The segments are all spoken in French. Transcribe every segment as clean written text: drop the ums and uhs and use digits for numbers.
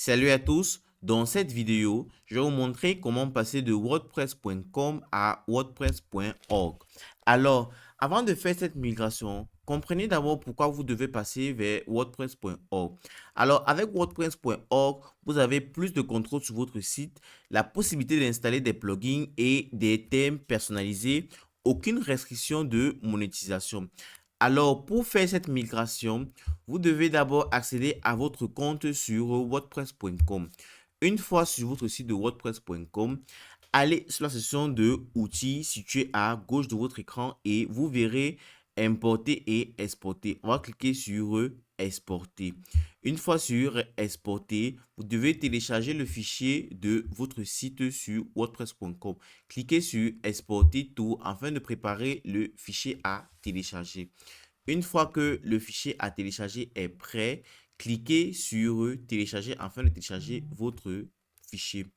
Salut à tous, dans cette vidéo, je vais vous montrer comment passer de wordpress.com à wordpress.org. Alors, avant de faire cette migration, comprenez d'abord pourquoi vous devez passer vers wordpress.org. Alors, avec wordpress.org, vous avez plus de contrôle sur votre site, la possibilité d'installer des plugins et des thèmes personnalisés, aucune restriction de monétisation. Alors, pour faire cette migration, vous devez d'abord accéder à votre compte sur wordpress.com. Une fois sur votre site de wordpress.com, allez sur la section de outils située à gauche de votre écran et vous verrez importer et exporter. On va cliquer sur exporter. Une fois sur exporter, vous devez télécharger le fichier de votre site sur wordpress.com. Cliquez sur exporter tout afin de préparer le fichier à télécharger. Une fois que le fichier à télécharger est prêt, cliquez sur télécharger afin de télécharger votre fichier.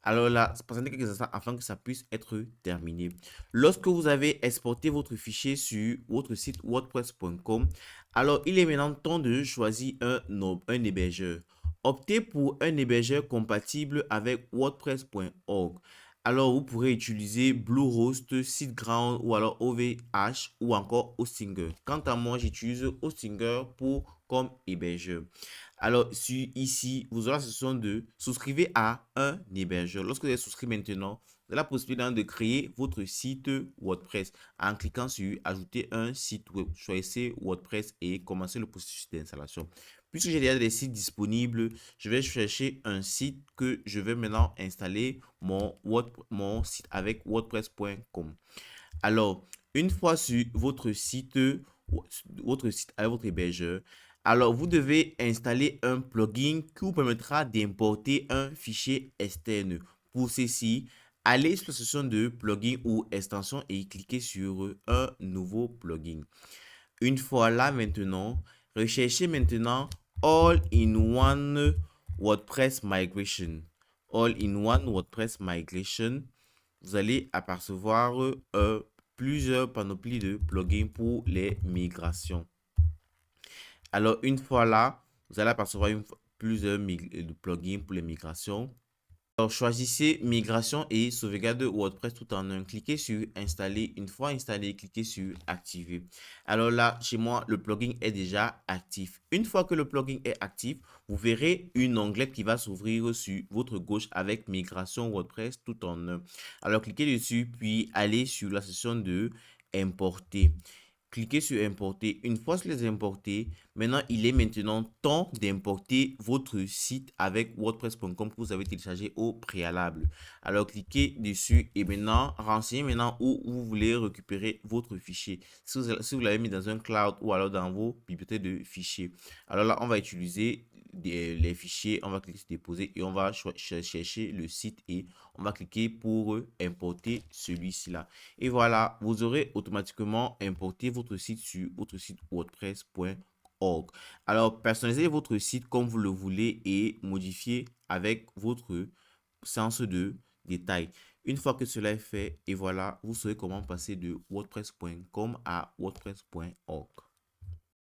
Alors là, patientez quelques instants afin que ça puisse être terminé. Lorsque vous avez exporté votre fichier sur votre site wordpress.com, alors il est maintenant temps de choisir un hébergeur. Optez pour un hébergeur compatible avec wordpress.org. Alors, vous pourrez utiliser Bluehost, SiteGround ou alors OVH ou encore Hostinger. Quant à moi, j'utilise Hostinger comme hébergeur. Alors, ici, vous aurez la section de souscrivez à un hébergeur. Lorsque vous êtes souscrit maintenant, vous avez la possibilité de créer votre site WordPress en cliquant sur ajouter un site web. Choisissez WordPress et commencez le processus d'installation. Puisque j'ai déjà des sites disponibles, je vais chercher un site que je vais maintenant installer mon site avec wordpress.com. Alors, une fois sur votre site avec votre hébergeur, alors vous devez installer un plugin qui vous permettra d'importer un fichier externe. Pour ceci, allez sur la section de plugin ou extension et cliquez sur un nouveau plugin. Une fois là maintenant, recherchez maintenant All-in-One WordPress Migration. All-in-One WordPress Migration. Vous allez apercevoir plusieurs panoplies de plugins pour les migrations. Alors, une fois là, vous allez apercevoir plusieurs plugins pour les migrations. Alors, choisissez migration et sauvegarde WordPress tout en un. Cliquez sur installer. Une fois installé, cliquez sur activer. Alors là, chez moi, le plugin est déjà actif. Une fois que le plugin est actif, vous verrez une onglet qui va s'ouvrir sur votre gauche avec migration WordPress tout en un. Alors, cliquez dessus, puis allez sur la section de importer. Cliquez sur importer. Une fois que les importés, maintenant il est maintenant temps d'importer votre site avec wordpress.com que vous avez téléchargé au préalable. Alors cliquez dessus et maintenant renseignez maintenant où vous voulez récupérer votre fichier. Si vous l'avez mis dans un cloud ou alors dans vos bibliothèques de fichiers. Alors là, on va utiliser les fichiers, on va cliquer sur déposer et on va chercher le site et on va cliquer pour importer celui-ci là. Et voilà, vous aurez automatiquement importé votre site sur votre site wordpress.org. Alors, personnalisez votre site comme vous le voulez et modifiez avec votre sens de détail. Une fois que cela est fait, et voilà, vous saurez comment passer de wordpress.com à wordpress.org.